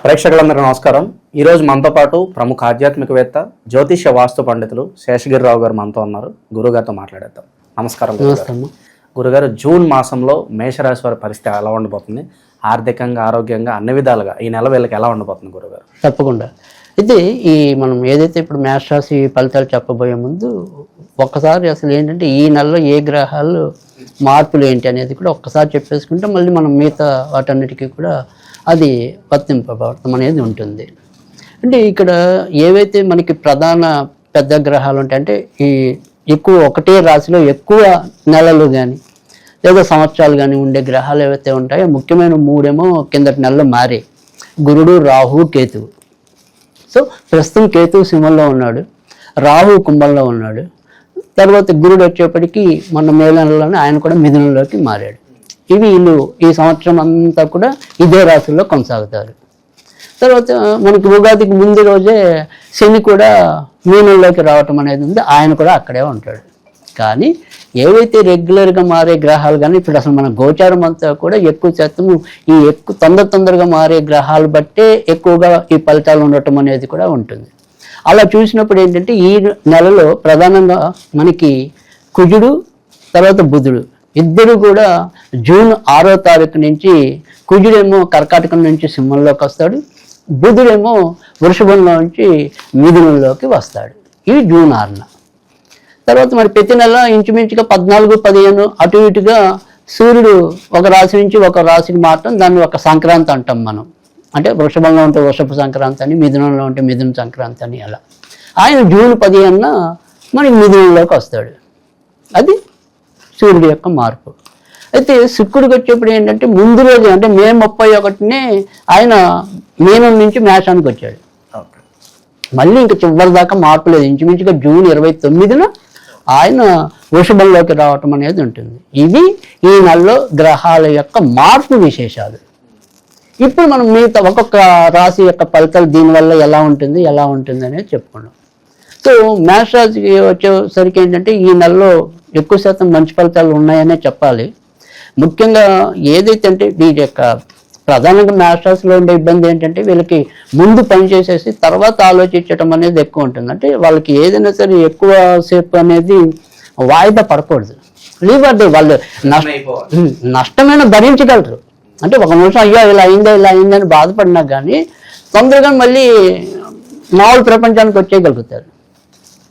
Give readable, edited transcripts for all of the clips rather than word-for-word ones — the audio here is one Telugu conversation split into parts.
ప్రేక్షకులందరికీ నమస్కారం. ఈరోజు మనతో పాటు ప్రముఖ ఆధ్యాత్మికవేత్త జ్యోతిష్య వాస్తు పండితులు శేషగిరిరావు గారు మనతో ఉన్నారు. గురుగారితో మాట్లాడేద్దాం. నమస్కారం గురుగారు. జూన్ మాసంలో మేషరాశి వారి పరిస్థితి ఎలా ఉండబోతుంది? ఆర్థికంగా, ఆరోగ్యంగా, అన్ని విధాలుగా ఈ నెల వీళ్ళకి ఎలా ఉండబోతుంది గురుగారు? తప్పకుండా. అయితే మనం ఏదైతే ఇప్పుడు మేషరాశి ఫలితాలు చెప్పబోయే ముందు ఒక్కసారి అసలు ఏంటంటే ఈ నెలలో ఏ గ్రహాలు మార్పులు ఏంటి అనేది కూడా ఒక్కసారి చెప్పేసుకుంటే మళ్ళీ మనం మిగతా వాటన్నిటికీ కూడా అది వర్తింపబడటం అనేది ఉంటుంది. అంటే ఇక్కడ ఏవైతే మనకి ప్రధాన పెద్ద గ్రహాలు ఉంటాయి అంటే ఈ ఎక్కువ ఒకటే రాశిలో ఎక్కువ నెలలు కానీ లేదా సంవత్సరాలు కానీ ఉండే గ్రహాలు ఏవైతే ఉంటాయో ముఖ్యమైన మూడేమో కిందటి నెలలో మారే గురుడు, రాహు, కేతువు. సో ప్రస్తుతం కేతువు సింహంలో ఉన్నాడు, రాహు కుంభంలో ఉన్నాడు. తర్వాత గురుడు వచ్చేప్పటికీ మొన్న మే నెలలోనే ఆయన కూడా మిథునంలోకి మారాడు. వీళ్ళు ఈ సంవత్సరం అంతా కూడా ఇదే రాశుల్లో కొనసాగుతారు. తర్వాత మనకి ఉగాదికి ముందు రోజే శని కూడా మీనంలోకి రావటం అనేది ఉంది, ఆయన కూడా అక్కడే ఉంటాడు. కానీ ఏవైతే రెగ్యులర్గా మారే గ్రహాలు కానీ ఇప్పుడు అసలు మన గోచారం అంతా కూడా ఎక్కువ శాతం ఈ తొందరగా మారే గ్రహాలు బట్టే ఎక్కువగా ఈ ఫలితాలు ఉండటం అనేది కూడా ఉంటుంది. అలా చూసినప్పుడు ఏంటంటే ఈ నెలలో ప్రధానంగా మనకి కుజుడు తర్వాత బుధుడు ఇద్దరు కూడా జూన్ 6వ తారీఖు నుంచి కుజుడేమో కర్కాటకం నుంచి సింహంలోకి వస్తాడు, బుధుడేమో వృషభంలో నుంచి మిథునంలోకి వస్తాడు. ఇవి జూన్ 6న. తర్వాత మరి ప్రతి నెల ఇంచుమించుగా 14, 15 అటు ఇటుగా సూర్యుడు ఒక రాశి నుంచి ఒక రాశికి మారటం, దాన్ని ఒక సంక్రాంతి అంటాం మనం. అంటే వృషభంలో ఉంటే వృషభ సంక్రాంతి అని, మిథునంలో ఉంటే మిథున సంక్రాంతి అని. అలా ఆయన జూన్ 15న మనకి మిథునంలోకి వస్తాడు. అది సూర్యుడి యొక్క మార్పు. అయితే శుక్రుడికి వచ్చేప్పుడు ఏంటంటే ముందు రోజు అంటే మే 31నే ఆయన మీనం నుంచి మేషానికి వచ్చాడు. మళ్ళీ ఇంకా చివరి దాకా మార్పు లేదు. ఇంచుమించుగా జూన్ 29న ఆయన వృషభంలోకి రావటం అనేది ఉంటుంది. ఇవి ఈ నెలలో గ్రహాల యొక్క మార్పు విశేషాలు. ఇప్పుడు మనం మిగతా ఒక్కొక్క రాశి యొక్క ఫలితాలు దీనివల్ల ఎలా ఉంటుంది అనేది చెప్పుకున్నాం. సో మేష రాశికి వచ్చేసరికి ఏంటంటే ఈ నెలలో ఎక్కువ శాతం మంచి ఫలితాలు ఉన్నాయనే చెప్పాలి. ముఖ్యంగా ఏదైతే అంటే వీటి యొక్క ప్రధానంగా మేష రాశిలో ఉండే ఇబ్బంది ఏంటంటే వీళ్ళకి ముందు పని చేసేసి తర్వాత ఆలోచించడం అనేది ఎక్కువ ఉంటుంది. అంటే వాళ్ళకి ఏదైనా సరే ఎక్కువ సేపు అనేది వాయిదా పడకూడదు. లీవర్ది వాళ్ళు నష్టమైన భరించగలరు. అంటే ఒక నిమిషం అయ్యో ఇలా అయిందని బాధపడినా కానీ తొందరగా మళ్ళీ మామూలు ప్రపంచానికి వచ్చేయగలుగుతారు.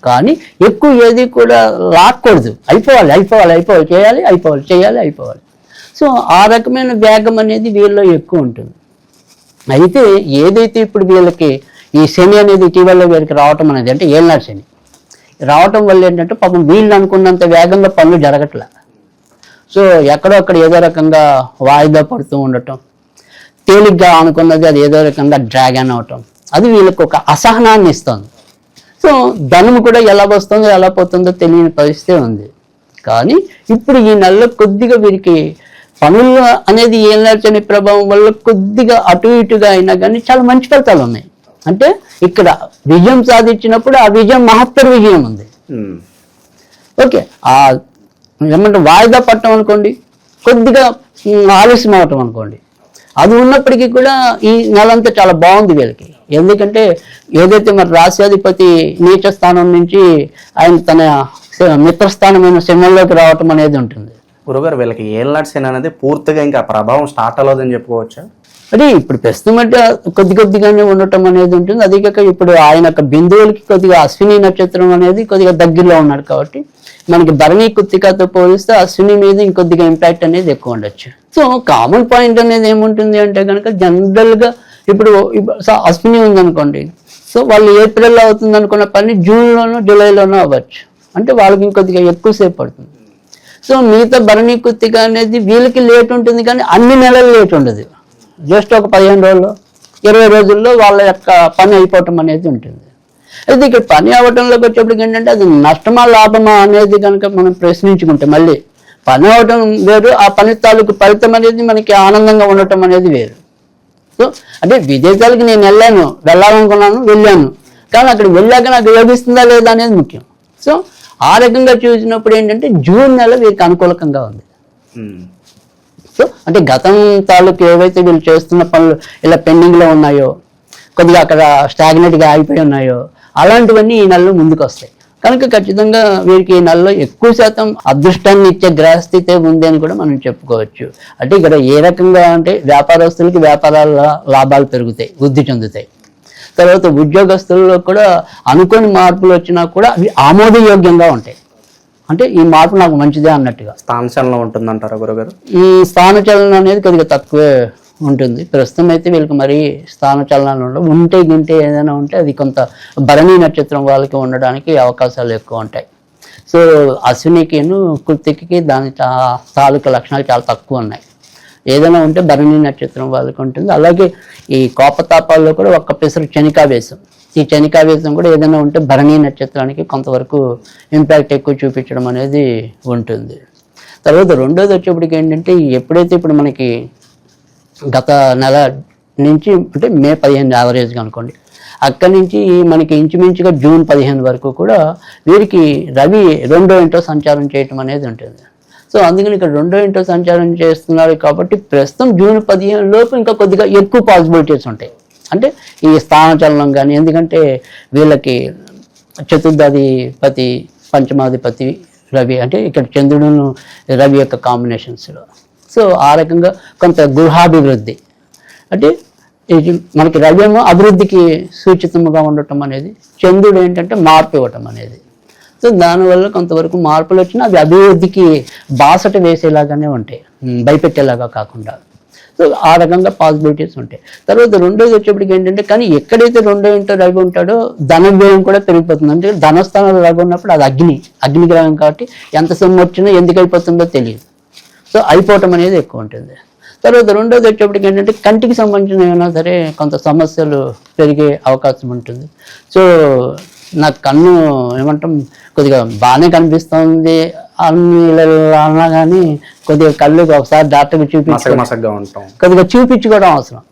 కానీ ఎక్కువ ఏది కూడా లాక్కూడదు. అయిపోవాలి, చేయాలి. సో ఆ రకమైన వేగం అనేది వీళ్ళలో ఎక్కువ ఉంటుంది. అయితే ఏదైతే ఇప్పుడు వీళ్ళకి ఈ శని అనేది ఇటీవల వీళ్ళకి రావటం అనేది అంటే ఏళ్ళనాడు శని రావటం వల్ల ఏంటంటే పాపం వీళ్ళు అనుకున్నంత వేగంగా పనులు జరగట్లే. సో ఎక్కడో అక్కడ ఏదో రకంగా వాయిదా పడుతూ ఉండటం, తేలిగ్గా అనుకున్నది అది ఏదో రకంగా డ్రాగన్ అవటం, అది వీళ్ళకి ఒక అసహనాన్ని ఇస్తుంది. సో ధనము కూడా ఎలా వస్తుందో ఎలా పోతుందో తెలియని పరిస్థితి ఉంది. కానీ ఇప్పుడు ఈ నెలలో కొద్దిగా వీరికి పనులు అనేది ఏళ్ళని ప్రభావం వల్ల కొద్దిగా అటు ఇటుగా అయినా కానీ చాలా మంచి ఫలితాలు ఉన్నాయి. అంటే ఇక్కడ విజయం సాధించినప్పుడు ఆ విజయం మహత్తర విజయం ఉంది. ఓకే, ఏమంటే వాయిదా పట్టడం అనుకోండి, కొద్దిగా ఆలస్యం అవటం అనుకోండి, అది ఉన్నప్పటికీ కూడా ఈ నెలంతా చాలా బాగుంది వీళ్ళకి. ఎందుకంటే ఏదైతే మరి రాశ్యాధిపతి నీచ స్థానం నుంచి ఆయన తన మిత్రస్థానమైన సింహంలోకి రావటం అనేది ఉంటుంది. గురుగారు, వీళ్ళకి ఏళ్ళనాటి శని అనేది పూర్తిగా ఇంకా ప్రభావం స్టార్ట్ అవ్వదని చెప్పుకోవచ్చా? అది ఇప్పుడు ప్రస్తుతం అంటే కొద్దిగానే ఉండటం అనేది ఉంటుంది. అది కాక ఇప్పుడు ఆయన యొక్క బిందువులకి కొద్దిగా అశ్విని నక్షత్రం అనేది కొద్దిగా దగ్గరలో ఉన్నాడు కాబట్టి మనకి భరణి కృత్తికతో పోలిస్తే అశ్విని మీద ఇంకొద్దిగా ఇంపాక్ట్ అనేది ఎక్కువ ఉండొచ్చు. సో కామన్ పాయింట్ అనేది ఏముంటుంది అంటే కనుక జనరల్గా ఇప్పుడు అశ్విని ఉందనుకోండి, సో వాళ్ళు ఏప్రిల్లో అవుతుంది అనుకున్న పని జూన్లోనో జూలైలోనో అవ్వచ్చు. అంటే వాళ్ళకి ఇంకొద్దిగా ఎక్కువసేపు పడుతుంది. సో మిగతా భరణి కృత్తిక అనేది వీళ్ళకి లేట్ ఉంటుంది, కానీ అన్ని నెలలు లేట్ ఉండదు. జస్ట్ ఒక 15 రోజుల్లో 20 రోజుల్లో వాళ్ళ యొక్క పని అయిపోవటం అనేది ఉంటుంది. అయితే ఇక్కడ పని అవ్వటంలోకి వచ్చేప్పటికి ఏంటంటే అది నష్టమా లాభమా అనేది కనుక మనం ప్రశ్నించుకుంటే మళ్ళీ పని అవ్వటం వేరు, ఆ పని తాలూకు ఫలితం అనేది మనకి ఆనందంగా ఉండటం అనేది వేరు. సో అంటే విదేశాలకి నేను వెళ్ళాను, కానీ అక్కడ వెళ్ళాక నాకు యోగిస్తుందా లేదా అనేది ముఖ్యం. సో ఆ రకంగా చూసినప్పుడు ఏంటంటే జూన్ నెల వీరికి అనుకూలకంగా ఉంది. సో అంటే గతం తాలూకు ఏవైతే వీళ్ళు చేస్తున్న పనులు ఇలా పెండింగ్లో ఉన్నాయో, కొద్దిగా అక్కడ స్టాగ్నెట్గా ఆగిపోయి ఉన్నాయో, అలాంటివన్నీ ఈ నెలలో ముందుకు వస్తాయి. కనుక ఖచ్చితంగా వీరికి ఈ నెలలో ఎక్కువ శాతం అదృష్టాన్ని ఇచ్చే గ్రహస్థితే ఉంది అని కూడా మనం చెప్పుకోవచ్చు. అంటే ఇక్కడ ఏ రకంగా అంటే వ్యాపారస్తులకి వ్యాపారాల లాభాలు పెరుగుతాయి, వృద్ధి చెందుతాయి. తర్వాత ఉద్యోగస్తుల్లో కూడా అనుకోని మార్పులు వచ్చినా కూడా అవి ఆమోదయోగ్యంగా ఉంటాయి. అంటే ఈ మార్పు నాకు మంచిదే అన్నట్టుగా. స్థానచలనం ఉంటుందంటారా గురుగారు? ఈ స్థానచలనం అనేది కొద్దిగా తక్కువే ఉంటుంది. ప్రస్తుతం అయితే వీళ్ళకి మరి స్థానచలనాలు ఉండవు. ఉంటే గింటే ఏదైనా ఉంటే అది కొంత భరణి నక్షత్రం వాళ్ళకి ఉండడానికి అవకాశాలు ఎక్కువ ఉంటాయి. సో అశ్వినికిను కృతికి దాని తాలూకు లక్షణాలు చాలా తక్కువ ఉన్నాయి. ఏదైనా ఉంటే భరణి నక్షత్రం వాళ్ళకి ఉంటుంది. అలాగే ఈ కోపతాపాల్లో కూడా ఒక్క పెసరు శనికావేశం, ఈ శనికావేశం కూడా ఏదైనా ఉంటే భరణి నక్షత్రానికి కొంతవరకు ఇంపాక్ట్ ఎక్కువ చూపించడం అనేది ఉంటుంది. తర్వాత రెండోది వచ్చేప్పటికి ఏంటంటే, ఎప్పుడైతే ఇప్పుడు మనకి గత నెల నుంచి అంటే మే 15 యావరేజ్గా అనుకోండి, అక్కడి నుంచి మనకి ఇంచుమించుగా జూన్ 15 వరకు కూడా వీరికి రవి 2వ ఇంట్లో సంచారం చేయటం అనేది ఉంటుంది. సో అందుకని ఇక్కడ 2వ ఇంట్లో సంచారం చేస్తున్నారు కాబట్టి ప్రస్తుతం జూన్ 15 లోపు ఇంకా కొద్దిగా ఎక్కువ పాసిబిలిటీస్ ఉంటాయి. అంటే ఈ స్థానచలనం కానీ, ఎందుకంటే వీళ్ళకి చతుర్థాధిపతి పంచమాధిపతి రవి, అంటే ఇక్కడ చంద్రుడును రవి యొక్క కాంబినేషన్స్లో. సో ఆ రకంగా కొంత గృహాభివృద్ధి, అంటే మనకి రవి ఏమో అభివృద్ధికి సూచితముగా ఉండటం అనేది, చంద్రుడు ఏంటంటే మార్పు ఇవ్వటం అనేది. సో దానివల్ల కొంతవరకు మార్పులు వచ్చినా అవి అభివృద్ధికి బాసట వేసేలాగానే ఉంటాయి, భయపెట్టేలాగా కాకుండా. సో ఆ రకంగా పాసిబిలిటీస్ ఉంటాయి. తర్వాత రెండోది వచ్చేప్పటికి ఏంటంటే, కానీ ఎక్కడైతే 2వ ఇంట్లో రవి ఉంటాడో ధనవ్యయం కూడా పెరిగిపోతుంది. అంటే ధనస్థానంలో రవి ఉన్నప్పుడు అది అగ్నిగ్రహం కాబట్టి ఎంత సొమ్ము వచ్చినా ఎందుకు అయిపోతుందో తెలియదు. సో అయిపోవటం అనేది ఎక్కువ ఉంటుంది. తర్వాత రెండోది వచ్చేప్పటికి ఏంటంటే, కంటికి సంబంధించిన ఏమైనా సరే కొంత సమస్యలు పెరిగే అవకాశం ఉంటుంది. సో నాకు కన్ను ఏమంటాం కొద్దిగా బాగానే కనిపిస్తుంది అన్నా కానీ కొద్దిగా కళ్ళు ఒకసారి డాక్టర్కి కొద్దిగా చూపించుకోవడం అవసరం.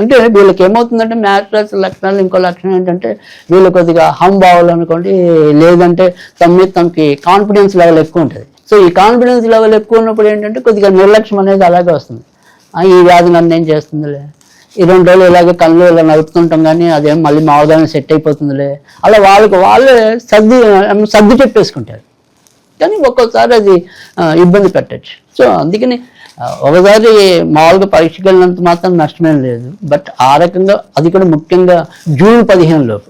అంటే వీళ్ళకి ఏమవుతుందంటే, మ్యాట్రస్ లక్షణాలు ఇంకో లక్షణం ఏంటంటే, వీళ్ళు కొద్దిగా హమ్ బావాలనుకోండి, లేదంటే తనకి కాన్ఫిడెన్స్ లెవెల్ ఎక్కువ ఉంటుంది. సో ఈ కాన్ఫిడెన్స్ లెవెల్ ఎక్కువ ఉన్నప్పుడు ఏంటంటే కొద్దిగా నిర్లక్ష్యం అనేది అలాగే వస్తుంది. ఈ వ్యాధి నన్ను ఏం చేస్తుందిలే, ఈ 2 రోజులు ఇలాగే కళ్ళు ఇలా నడుపుతుంటాం కానీ అదేం మళ్ళీ మామూలుగానే సెట్ అయిపోతుందిలే, అలా వాళ్ళే సర్ది చెప్పేసుకుంటారు. కానీ ఒక్కోసారి అది ఇబ్బంది పెట్టచ్చు. సో అందుకని ఒకసారి మామూలుగా పరీక్షకి వెళ్ళినంత మాత్రం నష్టమేం లేదు. బట్ ఆ రకంగా అది కూడా ముఖ్యంగా జూన్ 15 లోపు.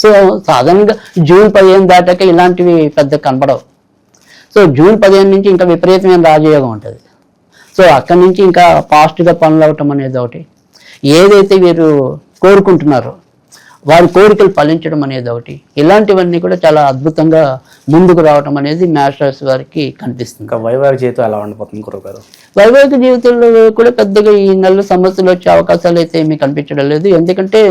సో సాధారణంగా జూన్ 15 దాటాక ఇలాంటివి పెద్ద కనపడవు. సో జూన్ 15 నుంచి ఇంకా విపరీతమైన రాజయోగం ఉంటుంది. సో అక్కడి నుంచి ఇంకా ఫాస్ట్గా పనులు అవటం అనేది ఒకటి, ఏదైతే వీరు కోరుకుంటున్నారో వారి కోరికలు ఫలించడం అనేది ఒకటి, ఇలాంటివన్నీ కూడా చాలా అద్భుతంగా ముందుకు రావటం అనేది మేష రాశి వారికి కనిపిస్తుంది. ఇంకా వైవాహిక జీవితం ఎలా ఉండిపోతుంది గురుగారు? వైవాహిక జీవితంలో కూడా పెద్దగా ఈ నెల సమస్యలు వచ్చే అవకాశాలు అయితే ఏమీ కనిపించడం లేదు. ఎందుకంటే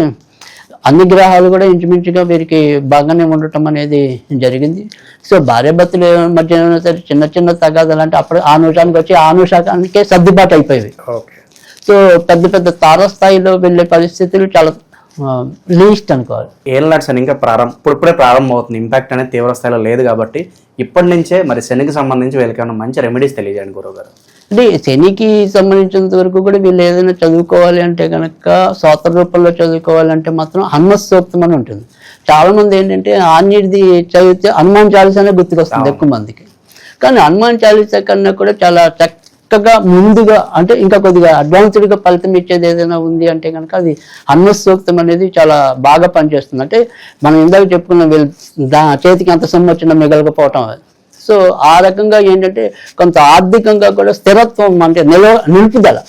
అన్ని గ్రహాలు కూడా ఇంచుమించుగా వీరికి బాగానే ఉండటం అనేది జరిగింది. సో భార్యాభర్తల మధ్య సరే చిన్న చిన్న తగాదాలు అంటే అప్పుడు ఆ నిమిషానికి వచ్చి ఆ నిమిషానికే సర్దుబాటు అయిపోయేవి. సో పెద్ద పెద్ద తారస్థాయిలో వెళ్ళే పరిస్థితులు చాలా లీస్ట్ అనుకోవాలి. ఏళ్ళ శని ఇంకా ఇప్పుడే ప్రారంభం అవుతుంది, ఇంపాక్ట్ అనేది తీవ్ర స్థాయిలో లేదు కాబట్టి ఇప్పటి నుంచే మరి శనికి సంబంధించి వీళ్ళకి ఏమైనా మంచి రెమెడీస్ తెలియజేయండి గురువుగారు. అంటే శనికి సంబంధించినంత వరకు కూడా వీళ్ళు ఏదైనా చదువుకోవాలి అంటే కనుక స్తోత్ర రూపంలో చదువుకోవాలంటే మాత్రం హనుమ సూక్తం అని ఉంటుంది. చాలా మంది ఏంటంటే ఆంజనేయుడిది చదివితే హనుమాన్ చాలీసానే గుర్తుకొస్తుంది ఎక్కువ మందికి. కానీ హనుమాన్ చాలీసా కన్నా కూడా చాలా చక్కగా ముందుగా అంటే ఇంకా కొద్దిగా అడ్వాన్స్డ్గా ఫలితం ఇచ్చేది ఏదైనా ఉంది అంటే కనుక అది హనుమ సూక్తం అనేది చాలా బాగా పనిచేస్తుంది. అంటే మనం ఇందాక చెప్పుకున్న వీళ్ళు చేతికి ఎంత సొమ్ము వచ్చినా మిగలకపోవటం. సో ఆ రకంగా ఏంటంటే కొంత ఆర్థికంగా కూడా స్థిరత్వం అంటే నిలుపుదల,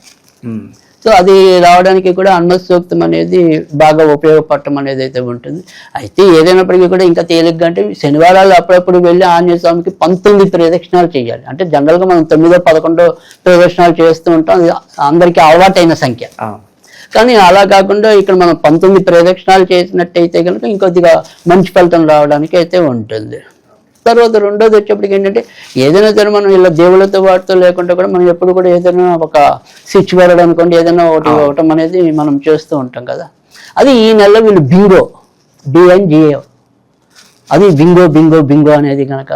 సో అది రావడానికి కూడా హనుమ సూక్తం అనేది బాగా ఉపయోగపడటం అనేది అయితే ఉంటుంది. అయితే ఏదైనప్పటికీ కూడా ఇంకా తేలిగ్గా అంటే శనివారాలు అప్పుడప్పుడు వెళ్ళి ఆంజనేయ స్వామికి 19 ప్రదక్షిణాలు చేయాలి. అంటే జనరల్గా మనం 9, 11 ప్రదక్షిణాలు చేస్తూ ఉంటాం, అందరికీ అలవాటైన సంఖ్య. కానీ అలా కాకుండా ఇక్కడ మనం 19 ప్రదక్షిణాలు చేసినట్టయితే కనుక ఇంకొద్దిగా మంచి ఫలితం రావడానికి అయితే ఉంటుంది. తర్వాత రెండోది వచ్చేప్పటికి ఏంటంటే ఏదైనా సరే మనం ఇలా దేవుళ్ళతో వాటితో లేకుండా కూడా మనం ఎప్పుడు కూడా ఏదైనా ఒక స్విచ్ వరడ్ అనుకోండి ఏదైనా ఒకటి ఇవ్వటం అనేది మనం చేస్తూ ఉంటాం కదా. అది ఈ నెలలో వీళ్ళు బింగో BNGO అది బింగో అనేది కనుక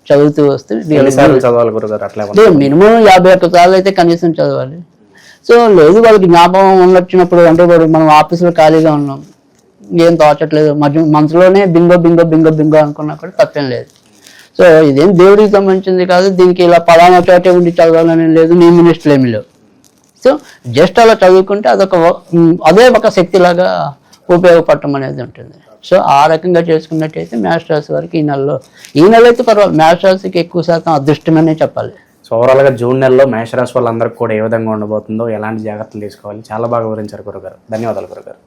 చదువుతూ వస్తే ఎన్నిసార్లు చదవాలి గురుగారు అట్లా ఏమన్నా? మినిమం 51 సార్లు అయితే కనీసం చదవాలి. సో లేదు వాళ్ళకి జ్ఞాపకం ఉన్నప్పుడు అంటే ఇప్పుడు మనం ఆఫీసులో ఖాళీగా ఉన్నాం, ఏం తోచట్లేదు, మనసులోనే బింగో బింగో బింగో బింగో అనుకున్నా కూడా తప్పేం లేదు. సో ఇదేం దేవుడికి సంబంధించింది కాదు, దీనికి ఇలా పలానా చోటే ఉండి చదవాలని లేదు, నీ మినిస్టర్లు ఏమీ లేవు. సో జస్ట్ అలా చదువుకుంటే అదే ఒక శక్తిలాగా ఉపయోగపడటం అనేది ఉంటుంది. సో ఆ రకంగా చేసుకున్నట్టయితే మేష రాశి వారికి ఈ నెల అయితే పర్వాలేదు, మేష రాశికి ఎక్కువ శాతం అదృష్టమనే చెప్పాలి. సో ఓవరాల్గా జూన్ నెలలో మేషరాశి వాళ్ళందరికీ కూడా ఏ విధంగా ఉండబోతుందో, ఎలాంటి జాగ్రత్తలు తీసుకోవాలి, చాలా బాగా వివరించారు గురుగారు. ధన్యవాదాలు గురుగారు.